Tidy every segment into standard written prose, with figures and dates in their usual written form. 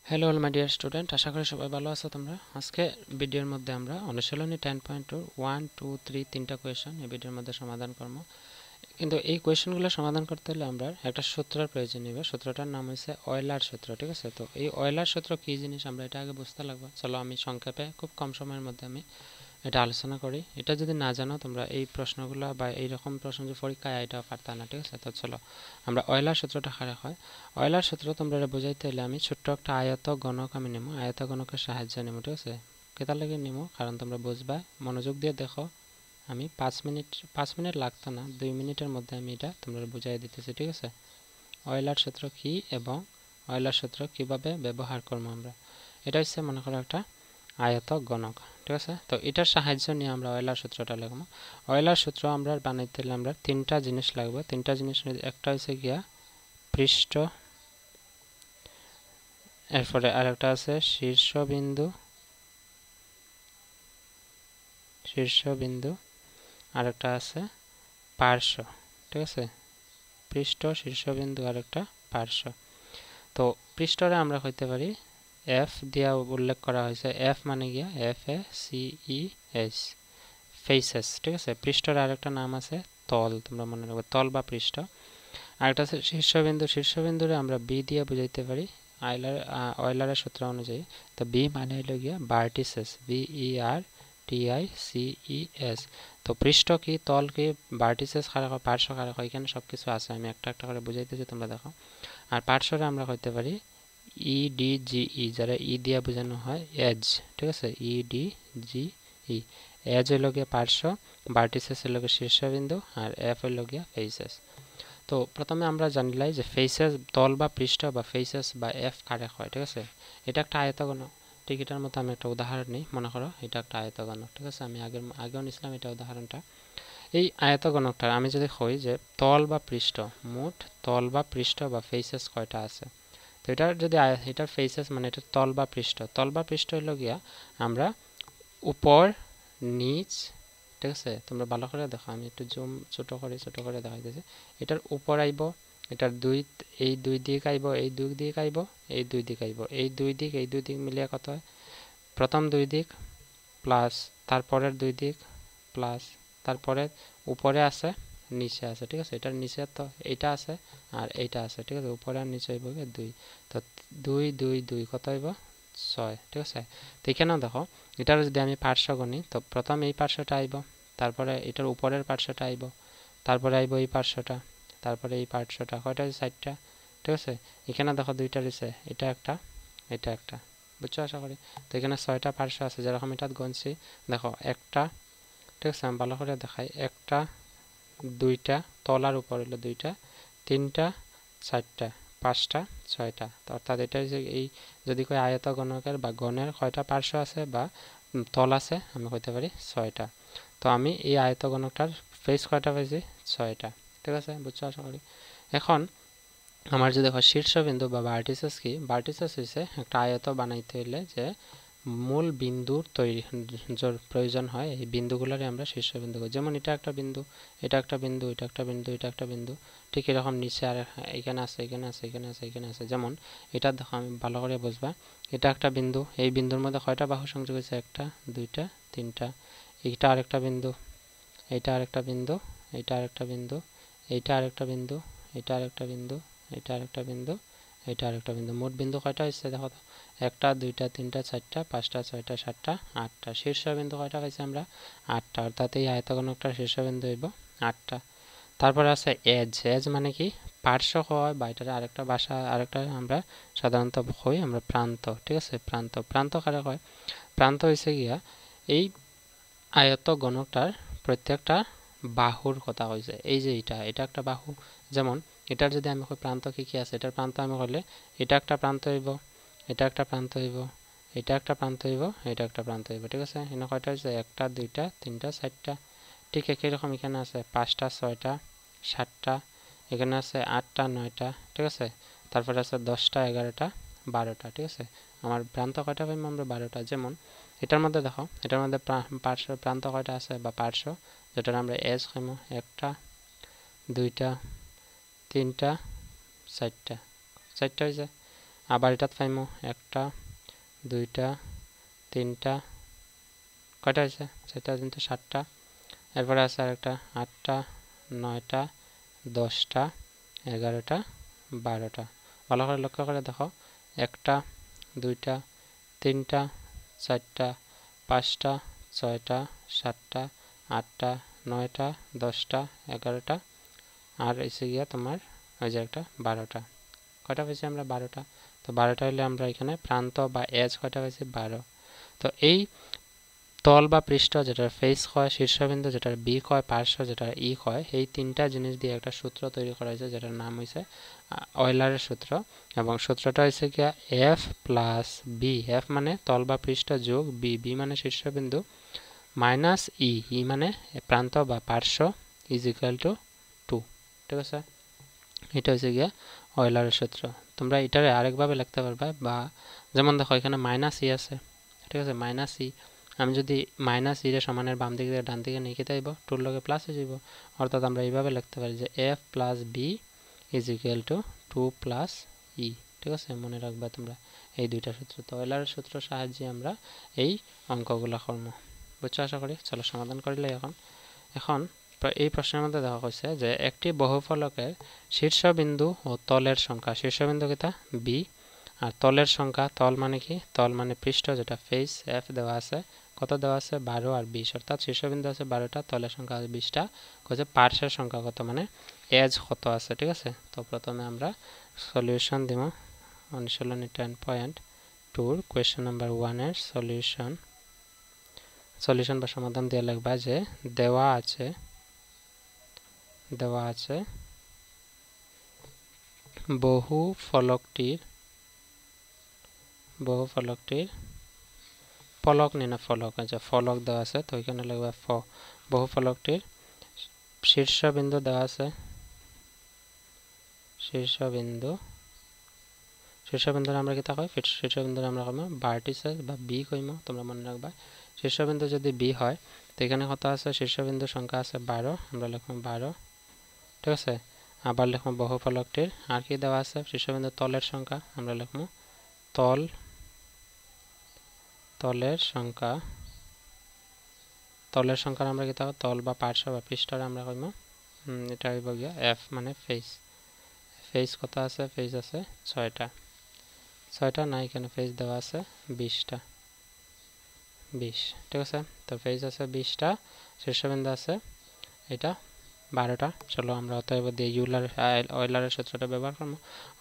Hello all my dear student, আশা করি সবাই ভালো আছো তোমরা। আজকে ভিডিওর মধ্যে আমরা অনুশীলনী 10.2 1 2 3 তিনটা কোয়েশ্চন এই ভিডিওর মধ্যে সমাধান করব। কিন্তু এই কোয়েশ্চনগুলো সমাধান করতে হলে আমরা একটা সূত্রের প্রয়োজন হবে। সূত্রটার নাম হচ্ছে অয়লার সূত্র, ঠিক আছে? তো এই অয়লার সূত্র কী জিনিস আমরা এটা আগে বুঝতে লাগবে। চলো আমি সংক্ষেপে খুব কম সময়ের মধ্যে আমি এটা আলোচনা করি। এটা যদি না জানো তোমরা এই প্রশ্নগুলো বা এইরকম প্রশ্ন যে পরীক্ষায় এটা পারতা না, ঠিক আছে? তো চলো আমরা অয়লার সূত্রটা খারে হয়। অয়লার সূত্র তোমরা এটা বুঝাইতে হলে আমি ছোট্ট একটা আয়ত গণক আমি নেবো, আয়ত গণকের সাহায্য নেব, ঠিক আছে? কেতার লাগে নেবো কারণ তোমরা বুঝবা, মনোযোগ দিয়ে দেখো। আমি 5 মিনিট লাগতো না, 2 মিনিটের মধ্যে আমি এটা তোমরা বুঝাই দিতেছি, ঠিক আছে? অয়লার সূত্র কি এবং অয়লার সূত্র কিভাবে ব্যবহার করবো আমরা, এটা হচ্ছে মনে করো একটা আয়ত গণক, ঠিক আছে? তো এটার সাহায্য নিয়ে আমরা অয়লার সূত্রটা লিখবো। অয়লার সূত্র আমরা বানাইতে হলে আমরা তিনটা জিনিস লাগবে। তিনটা জিনিস, একটা হচ্ছে গিয়া পৃষ্ঠ, এরপরে আরেকটা আছে শীর্ষবিন্দু, আরেকটা আছে পার্শ্ব, ঠিক আছে? পৃষ্ঠ, শীর্ষবিন্দু, আরেকটা পার্শ্ব। তো পৃষ্ঠরে আমরা হইতে পারি এফ দিয়া উল্লেখ করা হয়েছে, এফ মানে গিয়া FACES, ফেসেস, ঠিক আছে? পৃষ্ঠর আরেকটা নাম আছে তল, তোমরা মনে রাখবে, তল বা পৃষ্ঠ। আরেকটা আছে শীর্ষবিন্দু, শীর্ষবিন্দুরে আমরা বি দিয়ে বুঝাইতে পারি অয়লারের সূত্র অনুযায়ী। তো বি মানে হইল গিয়া ভার্টিসেস, VERTICES। তো পৃষ্ঠ কি, তল কি, ভার্টিসেস কারা হয়, পার্শ্ব কারা হয়, এখানে সব কিছু আছে, আমি একটা একটা করে বুঝাইতেছি, তোমরা দেখো। আর পার্শ্বরে আমরা হইতে পারি EDGE, যারা ই দিয়া বোঝানো হয় এজ, ঠিক আছে? EDGE, এজ হইল গিয়া পার্শ্ব, ভার্টিসেস হইল গিয়া শীর্ষবিন্দু, আর এফ হইল গিয়া ফেসেস। তো প্রথমে আমরা জানিলাই যে ফেসেস তল বা পৃষ্ঠ বা ফেসেস বা এফ কারে হয়, ঠিক আছে? এটা একটা আয়তঘনক। ঠিক এটার মতো আমি একটা উদাহরণ নিই, মনে করো এটা একটা আয়তঘনক, ঠিক আছে? আমি আগেও নিছিলাম এটা উদাহরণটা। এই আয়তঘনকটার আমি যদি কই যে তল বা পৃষ্ঠ, মোট তল বা পৃষ্ঠ বা ফেসেস কয়টা আছে, তো এটার যদি এটার ফেসেস মানে এটা তল বা পৃষ্ঠ, তল বা পৃষ্ঠ হইল গিয়া আমরা উপর, নিচ, ঠিক আছে? তোমরা ভালো করে দেখো, আমি একটু জুম ছোট করে দেখাইতেছি। এটার উপর আইব, এটার এই দুই দিক আইব, এই দুই দিক আইব, এই দুই দিক আইব, এই দুই দিক মিলিয়ে কত হয়? প্রথম দুই দিক প্লাস তারপরের দুই দিক প্লাস তারপরে উপরে আছে, নিচে আছে, ঠিক আছে? এটার নিচে তো এইটা আছে আর এইটা আছে, ঠিক আছে? উপরে আর নিচে হইব দুই। তো দুই দুই দুই কত হইব? 6, ঠিক আছে? তো এখানেও দেখো, এটার যদি আমি পার্শ্ব গণি, তো প্রথম এই পার্শ্বটা আইব, তারপরে এটার উপরের পার্শ্বটা আইব, তারপরে আইব এই পার্শ্বটা, তারপরে এই পার্শ্বটা, কয়টা হয়েছে? 4টা, ঠিক আছে? এখানে দেখো দুইটা রয়েছে, এটা একটা, এটা একটা, বুঝছো আশা করি? তো এখানে 6টা পার্শ্ব আছে, যেরকম এটা গণছি, দেখো একটা, ঠিক আছে? আমি ভালো করে দেখাই, একটা, দুইটা, তলার উপর হলো দুইটা, তিনটা, 4টা, 5টা, 6টা। অর্থাৎ এটা হচ্ছে এই, যদি কই আয়ত গণকের বা গণের কয়টা পার্শ্ব আছে বা তল আছে, আমি কইতে পারি 6টা। তো আমি এই আয়ত গণকটার ফেস কয়টা পাইছি? 6টা, ঠিক আছে? বুঝছো আশা করি? এখন আমার যদি হয় শীর্ষবিন্দু বা ভার্টিসেস কি, ভার্টিসেস হইছে একটা আয়ত বানাইতে হইলে যে মূল বিন্দুর প্রয়োজন হয়, এই বিন্দুগুলোরে আমরা শীর্ষবিন্দু করি। যেমন এটা একটা বিন্দু, এটা একটা বিন্দু, এটা একটা বিন্দু, এটা একটা বিন্দু, ঠিক এরকম নিচে আর এখানে আছে, এখানে আছে, এখানে আছে, এখানে আছে। যেমন এটা দেখো, আমি ভালো করে বুঝবা, এটা একটা বিন্দু, এই বিন্দুর মধ্যে কয়টা বাহু সংযোগ হয়েছে? একটা, দুইটা, তিনটা। এইটা আরেকটা বিন্দু, এইটা আরেকটা বিন্দু, এইটা আরেকটা বিন্দু, এইটা আরেকটা বিন্দু, এটা আরেকটা বিন্দু, এটা আরেকটা বিন্দু, এটা আরেকটা বিন্দু। মোট বিন্দু কয়টা হয়েছে দেখো তো? একটা, দুইটা, তিনটা, 4টা, 5টা, 6টা, 7টা, 8টা। শীর্ষবিন্দু কয়টা পাইছি আমরা? 8টা। অর্থাৎ এই আয়তঘনকটার শীর্ষবিন্দু হইব 8টা। তারপরে আছে এজ, এজ মানে কি? পার্শ্ব হয় বা এটার আরেকটা ভাষা, আরেকটা আমরা সাধারণত কই আমরা প্রান্ত, ঠিক আছে? প্রান্ত, প্রান্ত কারে হয়? প্রান্ত হয়েছে গিয়া এই আয়তঘনকটার প্রত্যেকটা বাহুর কথা কইছে। এই যে এটা একটা বাহু, যেমন এটার যদি আমি কই প্রান্ত কি কি আছে, এটার প্রান্ত আমি কইলে এটা একটা প্রান্ত হইব, এটা একটা প্রান্ত হইব, এটা একটা প্রান্ত হইব, এটা একটা প্রান্ত হইব, ঠিক আছে? এখানে কয়টা হয়েছে? একটা, দুইটা, তিনটা, 4টা। ঠিক একই রকম এখানে আছে 5টা, 6টা, 7টা, এখানে আছে 8টা, 9টা, ঠিক আছে? তারপরে আছে 10টা, 11টা, 12টা, ঠিক আছে? আমার প্রান্ত কয়টা পাইব আমরা? 12টা। যেমন এটার মধ্যে দেখো, এটার মধ্যে পার্শ্ব প্রান্ত কয়টা আছে বা পার্শ্ব, যেটার আমরা এজ খাইমো? একটা, দুইটা, তিনটা, 4টা, 4টা হয়েছে। আবার এটাত পাইমু একটা দুইটা তিনটা কয়টা হয়েছে 4টা 3টা 7টা এরপরে আছে আরেকটা 8টা 9টা 10টা 11টা 12টা ভালো করে লক্ষ্য করে দেখো একটা দুইটা তিনটা 4টা 5টা 6টা 7টা 8টা 9টা 10টা 11টা আর এসে গিয়া তোমার ওই যে একটা 12টা কয়টা পেয়েছি আমরা 12টা তো 12টা হলে আমরা এখানে প্রান্ত বা এজ কয়টা পেয়েছি 12 তো এই তল বা পৃষ্ঠ যেটার ফেস হয় শীর্ষবিন্দু যেটার বি হয় পার্শ্ব যেটার ই হয় এই তিনটা জিনিস দিয়ে একটা সূত্র তৈরি করা হয়েছে যেটার নাম হয়েছে অয়লারের সূত্র এবং সূত্রটা হয়েছে কি এফ প্লাস বি এফ মানে তল বা পৃষ্ঠ যোগ বি বি মানে শীর্ষবিন্দু মাইনাস ই ই মানে প্রান্ত বা পার্শ্ব ইজ ইকুয়াল টু 2 ঠিক আছে এটা হচ্ছে গিয়া অয়লারের সূত্র তোমরা এটারে আরেকভাবে লিখতে পারবে বা যেমন দেখো এখানে মাইনাস ই আছে ঠিক আছে মাইনাস ই আমি যদি মাইনাস ই এর সমানের বাম দিকে থেকে ডান দিকে নিয়ে কেটে আইব টুর লগে প্লাস হয়ে যাব অর্থাৎ আমরা এইভাবে লিখতে পারি যে F plus B is equal to 2 plus E ঠিক আছে মনে রাখবা তোমরা এই দুইটা সূত্র তো অয়লারের সূত্রের সাহায্যে আমরা এই অঙ্কগুলো করব বুঝছো আশা করি চলো সমাধান করিলে এখন এই প্রশ্নের মধ্যে দেখা হয়েছে যে একটি বহুফলকের শীর্ষবিন্দু ও তলের সংখ্যা শীর্ষবিন্দু কিটা বি আর তলের সংখ্যা তল মানে কি তল মানে পৃষ্ঠ যেটা ফেস এফ দেওয়া আছে কত দেওয়া আছে 12 আর 20 অর্থাৎ শীর্ষবিন্দু আছে 12টা তলের সংখ্যা আছে 20টা কইছে পার্শ্বের সংখ্যা কত মানে এজ কত আছে ঠিক আছে তো প্রথমে আমরা সলিউশন দিব অনুশীলনী 10.2 কোশ্চেন নাম্বার 1 এর সলিউশন বা সমাধান দিয়ে লিখবা যে দেওয়া আছে বহুফলকটির ফলক না ফলক আচ্ছা ফলক দেওয়া আছে তো এখানে লিখবা বহুফলকটির শীর্ষবিন্দু দেওয়া আছে শীর্ষবিন্দুর আমরা কি কই শীর্ষবিন্দুর আমরা কইমু ভার্টিসেস বা বি কইমু তোমরা মনে রাখবা শীর্ষবিন্দু যদি বি হয় তো এখানে কত আছে শীর্ষবিন্দুর সংখ্যা আছে 12 আমরা লিখব 12 ঠিক আছে আবার লিখব বহুফলকটির আর কি দেওয়া আছে শীর্ষবিন্দুর তলের সংখ্যা আমরা লিখব তলের সংখ্যা আমরা কি তাও তল বা পার্শ্ব বা পৃষ্ঠের আমরা কইব এটা হইব গিয়া এফ মানে ফেস কত আছে ফেস আছে 6টা না এখানে ফেস দেওয়া আছে 20টা 20 ঠিক আছে তো ফেস আছে 20টা শীর্ষবিন্দু আছে এটা 12টা চলো আমরা অতএব দিয়ে অয়লারের সূত্রটা ব্যবহার করব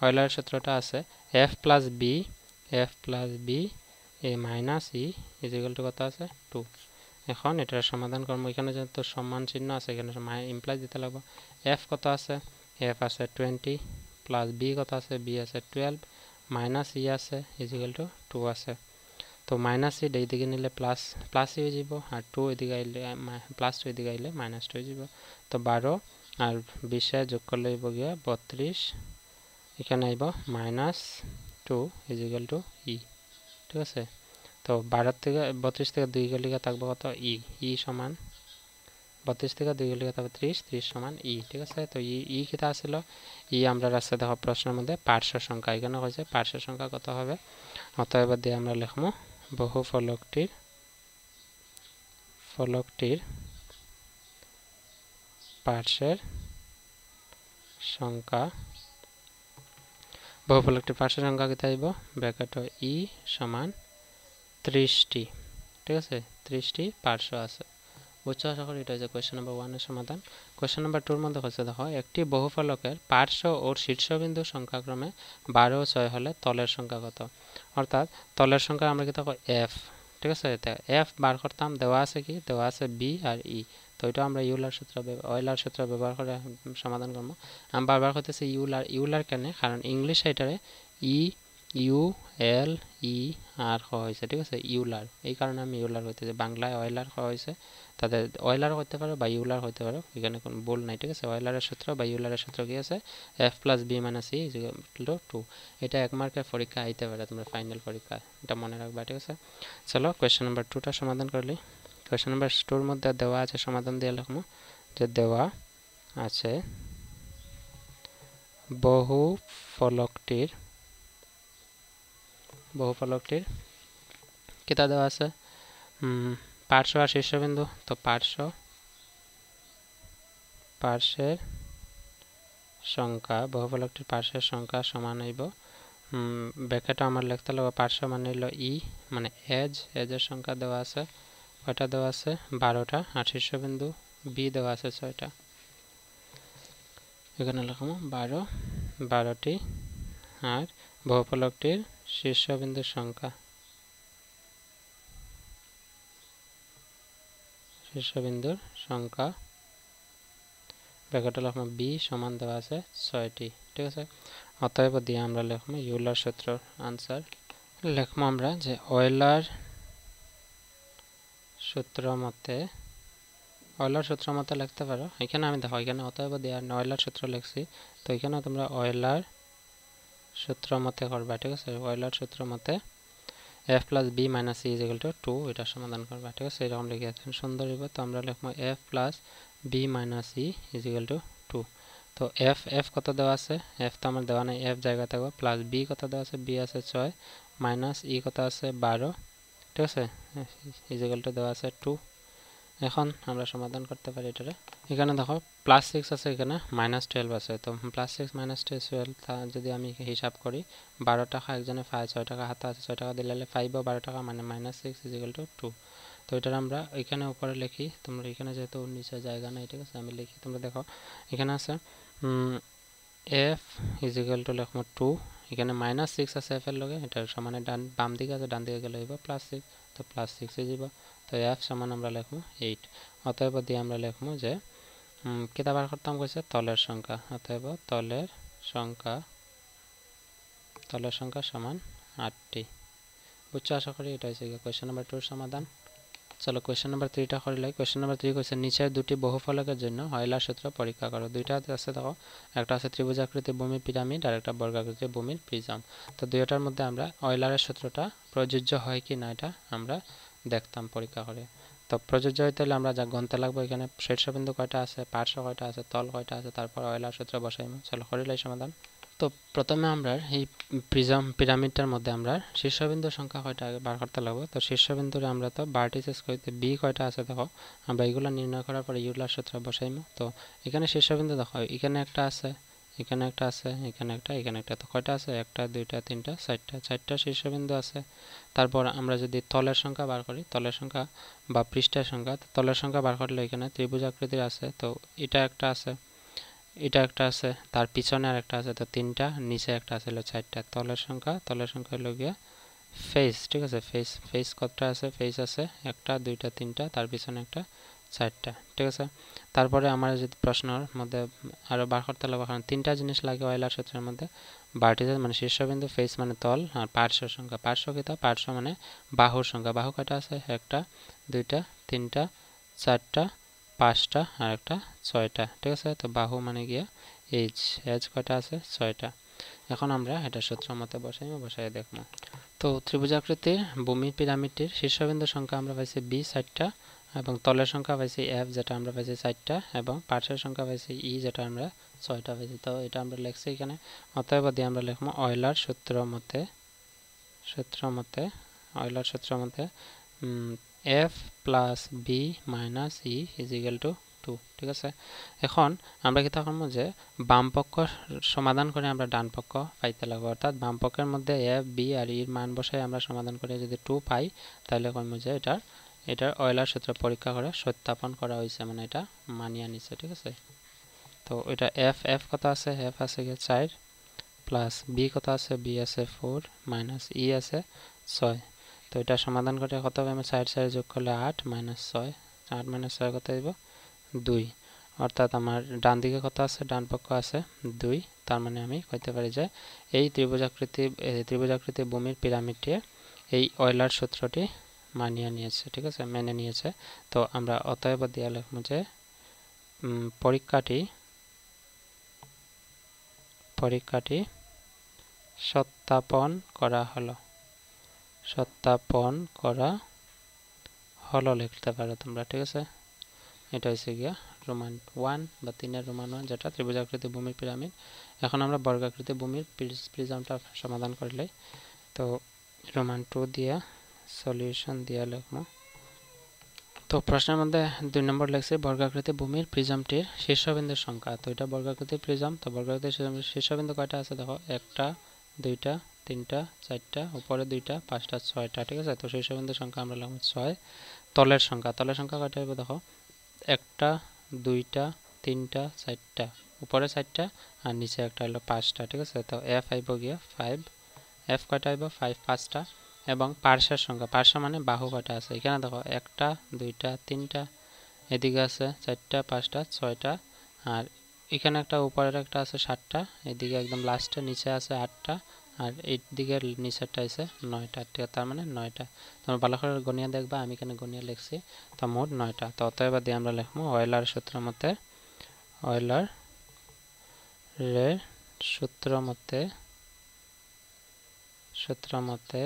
অয়লারের সূত্রটা আছে F plus V A minus E is equal to কত আছে 2 এখন এটার সমাধান করব এখানে যেহেতু সমান চিহ্ন আছে এখানে ইমপ্লাই দিতে লাগবে এফ কত আছে এফ আছে 20 প্লাস বি কত আছে বি আছে 12 মাইনাস ই আছে ইজ ইকুয়াল টু 2 আছে তো মাইনাস ই এইদিকে নিলে প্লাস হয়ে যাব আর 2 এদিকে আইলে প্লাস 2 এদিকে আইলে মাইনাস 2 হয়ে যাব তো 12 আর 20 যোগ করলে হইব গিয়া 32 এখানে আইব মাইনাস 2 ইজ ইকুয়াল টু ই ঠিক আছে তো 12 থেকে 32 থেকে 2 গেলে থাকবে কত ই সমান 32 থেকে 2 গেলে থাকবে 30 সমান ই ঠিক আছে তো ই কিটা ছিল ই আমরা রাস্তা দেখো প্রশ্নের মধ্যে পার্শ্ব সংখ্যা এখানে কইছে পার্শ্ব সংখ্যা কত হবে অতএব দিয়ে আমরা লিখবো বহুফলকটির পার্শ্বের সংখ্যা বহুফলকটির পার্শ্বের সংখ্যা কিটা আইব ব্র্যাকেট ই সমান 30টি ঠিক আছে 30টি পার্শ্ব আছে বুঝছো আশা করি এটা হচ্ছে কোয়েশ্চেন নাম্বার 1 এর সমাধান কোয়েশ্চেন নাম্বার 2 এর মধ্যে হচ্ছে দেখো একটি বহুফলকের পার্শ্ব ও শীর্ষবিন্দু সংখ্যাক্রমে 12 ও 6 হলে তলের সংখ্যা কত অর্থাৎ তলের সংখ্যা আমরা কি দেখো এফ ঠিক আছে এফ বার করতাম দেওয়া আছে কি দেওয়া আছে বি আর ই তো এটা আমরা অয়লার সূত্র ব্যবহার করে সমাধান করব আমি বারবার কইতেছি ইউলার কেন কারণ ইংলিশ এটারে ইউ এল ই আর হয়েছে ঠিক আছে ইউলার এই কারণে আমি ইউলার কইতেছি বাংলায় অয়লার হয়েছে তাদের অয়লার হতে পারে বা ইউলার হতে পারে এখানে কোনো ভুল নাই ঠিক আছে অয়লারের সূত্র বা ইউলারের সূত্র কি আছে F plus V minus E is equal to 2 এটা 1 মার্কের পরীক্ষা আইতে পারে তোমরা ফাইনাল পরীক্ষা এটা মনে রাখবা ঠিক আছে চলো কোশ্চেন নাম্বার 2টা সমাধান করলি কোশ্চেন নাম্বার 2 এর মধ্যে দেওয়া আছে সমাধান দিয়ে লিখমু যে দেওয়া আছে বহুফলকটির বহুফলকটির কিতা দেওয়া আছে পার্শ্ব আর শীর্ষবিন্দু। তো পার্শ্বের সংখ্যা, বহুফলকটির পার্শ্বের সংখ্যা সমান হইব ব্র্যাকেটে আমার লিখতে লাগবে পার্শ্ব মানে হলো ই মানে এজের সংখ্যা দেওয়া আছে কয়টা দেওয়া আছে 12টা, আর শীর্ষবিন্দু বি দেওয়া আছে 6টা। এখানে লিখবো 12টি, আর বহুফলকটির শীর্ষবিন্দুর সংখ্যা ব্র্যাকেটে লিখবো বি সমান দেওয়া আছে 6টি। ঠিক আছে, অতএব দিয়ে আমরা লিখবো ইউলার সূত্র আনসার লিখবো আমরা যে অয়লার সূত্র মতে লিখতে পারো। এখানে আমি দেখো এখানে অতএব দিয়ে অয়লার সূত্র লিখছি, তো এখানে তোমরা অয়লার সূত্র মতে করবা। ঠিক আছে, অয়লার সূত্র মতে f plus b minus c is equal to 2 এটা সমাধান করবা। ঠিক আছে, এরকম লিখে আছেন সুন্দর হইব। তো আমরা লিখবো f plus b minus c is equal to 2। তো f কত দেওয়া আছে, f তো আমার দেওয়া নাই, f জায়গা থাকবে, প্লাস b কত দেওয়া আছে, b আছে 6 মাইনাস e কত আছে 12। ঠিক আছে, is equal to দেওয়া আছে 2। এখন আমরা সমাধান করতে পারি এটারে। এখানে দেখো +6 আছে, এখানে -12 আছে। তো +6 -12 তা যদি আমি হিসাব করি 12 টাকা একজনে পায়, 6 টাকা হাতে আছে, 6 টাকা দিলে 5 ও 12 টাকা মানে -6 = 2। তো এটা আমরা এখানে উপরে লিখি, তোমরা এখানে যেহেতু নিচে জায়গা নাই, ঠিক আছে আমি লিখি, তোমরা দেখো এখানে আছে f = লিখবো 2, এখানে -6 আছে f এর লগে, এটা সমানে বাম দিকে আছে, ডান দিকে গেলে হইব +6, তো +6 হয়ে যাব। তো f সমান আমরা লিখবো 8। অতএব দিয়ে আমরা লিখবো যে কিতা বার করতাম কইছে তলের সংখ্যা। অতএব তলের সংখ্যা সমান 8টি। বুঝছো আশা করি। এটা হচ্ছে কোয়েশ্চেন নাম্বার 2 এর সমাধান। চলো কোয়েশ্চেন নাম্বার 3টা করে লাই। কোয়েশ্চেন নাম্বার 3 কইছে নিচের দুটি বহুফলকের জন্য অয়লার সূত্র পরীক্ষা করো। দুইটা আছে দেখো, একটা আছে ত্রিভুজাকৃতি ভূমির পিরামিড আর একটা বর্গাকৃতি ভূমির প্রিজম। তো দুইটার মধ্যে আমরা অয়লারের সূত্রটা প্রযোজ্য হয় কি না এটা আমরা দেখতাম পরীক্ষা করে। তো প্রযোজ্য হইতে হলে আমরা যা গণতে লাগবো, এখানে শীর্ষবিন্দু কয়টা আছে, পার্শ্ব কয়টা আছে, তল কয়টা আছে, তারপর অয়লার সূত্র বসাইবো। চলো করিলাই সমাধান। তো প্রথমে আমরা এই পিরামিডটার মধ্যে আমরা শীর্ষবিন্দুর সংখ্যা কয়টা আগে বার করতে লাগবে। তো শীর্ষবিন্দুরে আমরা তো ভার্টিসেস কইতে বি কয়টা আছে দেখো, আমরা এগুলো নির্ণয় করার পরে ইউলার সূত্র বসাইমু। তো এখানে শীর্ষবিন্দু দেখো, এখানে একটা আছে, এখানে একটা আছে, এখানে একটা। তো কয়টা আছে, 1টা 2টা 3টা 4টা শীর্ষবিন্দু আছে। তারপর আমরা যদি তলের সংখ্যা বার করি, তলের সংখ্যা বা পৃষ্ঠের সংখ্যা, তলের সংখ্যা বার করলে এখানে ত্রিভুজ আকৃতির আছে, তো এটা একটা আছে, এটা একটা আছে, তার পিছনে আর একটা আছে, তো 3টা, নিচে একটা আছে, হলো 4টা। তলের সংখ্যা হলো গিয়া ফেস। ঠিক আছে, ফেস কতটা আছে, ফেস আছে 1টা 2টা 3টা, তার পিছনে একটা 4টা। ঠিক আছে, তারপরে আমার যদি প্রশ্নের মধ্যে আরো বার করতে লাগবে, কারণ 3টা জিনিস লাগে অয়লার সূত্রের মধ্যে, ভার্টিসেস মানে শীর্ষবিন্দু, ফেস মানে তল, আর পার্শ্ব সংখ্যা। পার্শ্ব কিতা, পার্শ্ব মানে বাহুর সংখ্যা। বাহু কয়টা আছে, 1টা 2টা 3টা 4টা 5টা আর একটা 6টা। ঠিক আছে, তো বাহু মানে গিয়া এজ কয়টা আছে, 6টা। এখন আমরা এটা সূত্র মতে বসাই দেখবো। তো ত্রিভুজাকৃতির ভূমির পিরামিডটির শীর্ষবিন্দুর সংখ্যা আমরা পাইছি বি 4টা, এবং তলের সংখ্যা পাইছি এফ যেটা আমরা পাইছি 4টা, এবং পার্শ্বের সংখ্যা পাইছি ই যেটা আমরা 6টা পাইছি। তো এটা আমরা লিখছি এখানে। অতএব দিয়ে আমরা লিখবো অয়লার সূত্র মতে f plus b minus e is equal to 2। ঠিক আছে, এখন আমরা কি করব যে বাম পক্ষ সমাধান করে আমরা ডান পক্ষ পাইতে লাগবে, অর্থাৎ বাম পক্ষের মধ্যে f b আর e এর মান বসাই আমরা সমাধান করে যদি 2 পাই, তাহলে কইব যে এটার অয়লার সূত্র পরীক্ষা করে সত্যাপন করা হয়েছে, মানে এটা মানিয়ে নিছে। ঠিক আছে, তো এটা f কত আছে, f আছে 4 প্লাস b কত আছে, b আছে 4 মাইনাস e আছে 6। তো এটা সমাধান করে কত হবে, আমি 4 যোগ করলে 8 মাইনাস 6, 8 মাইনাস 6 কত হইব 2। অর্থাৎ আমার ডান দিকে কত আছে, ডান পক্ষ আছে 2। তার মানে আমি কইতে পারি যে এই ত্রিভুজাকৃতি ভূমির পিরামিডটি এই অয়লার সূত্রটি মানিয়ে নিয়েছে। ঠিক আছে, মেনে নিয়েছে। তো আমরা অতএব দিয়ে লিখব যে পরীক্ষাটি সত্যাপন করা হলো লিখতে পারো তোমরা। ঠিক আছে, এটা হচ্ছে গিয়া রোমান 1 বা 3-এর রোমান 1 যেটা ত্রিভুজাকৃতি ভূমির পিরামিড। এখন আমরা বর্গাকৃতি ভূমির প্রিজমটা সমাধান করলে, তো রোমান 2 দিয়া সলিউশন দিয়া লিখবো। তো প্রশ্নের মধ্যে 2 নম্বর লেখছে বর্গাকৃতি ভূমির প্রিজমটির শীর্ষবিন্দুর সংখ্যা। তো এটা বর্গাকৃতির প্রিজম, তো বর্গাকৃতির শীর্ষবিন্দু কয়টা আছে দেখো, 1টা 2টা 3টা 4টা, উপরে 2টা 5টা 6টা, ঠিক আছে। তো শীর্ষবিন্দুর সংখ্যা আমরা লিখব 6। তলের সংখ্যা কয়টা হবে দেখো, 1টা 2টা 3টা 4টা, উপরে 4টা আর নিচে একটা হলো 5টা, ঠিক আছে। তো f আইব গিয়া 5, f কয়টা আইব 5 5টা। এবং পার্শ্বের সংখ্যা, পার্শ্ব মানে বাহু কয়টা আছে, এখানে দেখো 1টা 2টা 3টা, এদিকে আছে 4টা 5টা 6টা, আর এখানে একটা উপরের একটা আছে 7টা, এদিকে একদম লাস্টে নিচে আছে 8টা, আর এই দিকের নিচেরটা আছে 9টা, ঠিক আছে। তার মানে 9টা। তোমরা ভালো করে গণিয়া দেখবা, আমি এখানে গণিয়া লিখছি। তো মোট 9টা। তো অতএব দিয়ে আমরা লিখবো অয়েলার সূত্র মতে, অয়েলার সূত্র মতে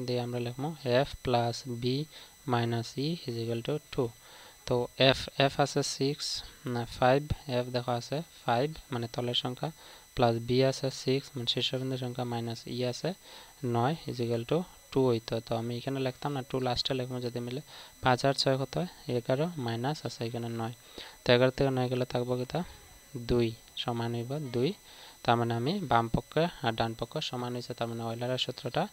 দিয়ে আমরা লিখবো f plus V minus E is equal to 2। তো f আছে 6 না 5, f দেখো আছে 5 মানে তলের সংখ্যা, প্লাস b আছে 6 মানে শীর্ষবিন্দুর সংখ্যা, মাইনাস ই আছে 9 ইজ ইকুয়াল টু 2 হইতো। তো আমি এখানে লিখতাম না, 2 লাস্টে লিখবো যদি মিলে। 5 আর 6 কত হয় 11, মাইনাস আছে এখানে 9। তো 11 থেকে 9 গেলে থাকবো কিতা 2, সমান হইব 2। তার মানে আমি বাম পক্ষে আর ডান পক্ষ সমান হয়েছে, তার মানে অয়েলারের সূত্রটা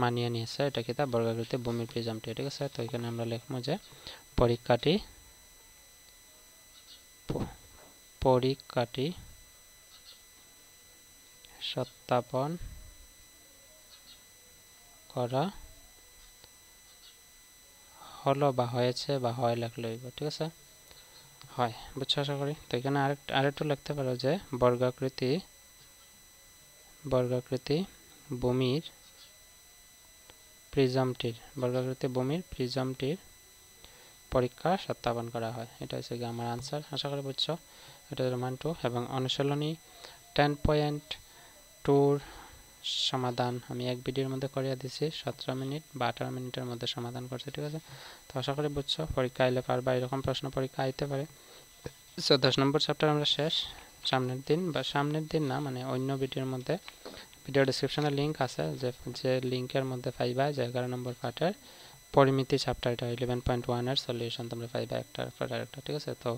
মানিয়ে নিয়েছে। এটা কিতা বর্গাকৃতি ভূমির প্রিজমটি, ঠিক আছে। তো এখানে আমরা লিখবো যে পরীক্ষাটি সত্যাপন করা হলো বা হয়েছে বা হয় লেখলে হইব, ঠিক আছে। হয়, বুঝছো আশা করি। তো এখানে আরেকটু লিখতে পারো যে বর্গাকৃতি ভূমির প্রিজমটির পরীক্ষা সত্যাপন করা হয়। এটা হচ্ছে আমার আনসার, আশা করি বুঝছো। এটা রোমান 2 এবং অনুশীলনী 10.2 সমাধান আমি এক ভিডিওর মধ্যে করিয়া দিছি, 17 মিনিট বা 18 মিনিটের মধ্যে সমাধান করছি, ঠিক আছে। তো আশা করি বুঝছো, পরীক্ষা আইলে পারবা, এরকম প্রশ্ন পরীক্ষা আইতে পারে। সো 10 নম্বর চ্যাপ্টার আমরা শেষ। সামনের দিন না, মানে অন্য ভিডিওর মধ্যে, ভিডিও ডেসক্রিপশনে লিঙ্ক আছে, যে লিঙ্কের মধ্যে পাইবা যে 11 নম্বর পার্টের পরিমিতি চ্যাপ্টার, এটা 11.1 এর সলিউশন তোমরা পাইবা একটার পর আরেকটা, ঠিক আছে। তো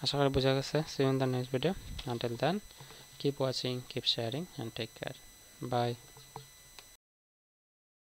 আশা করি বোঝা গেছে। See you in the next video. Until then, keep watching, keep sharing and take care. Bye.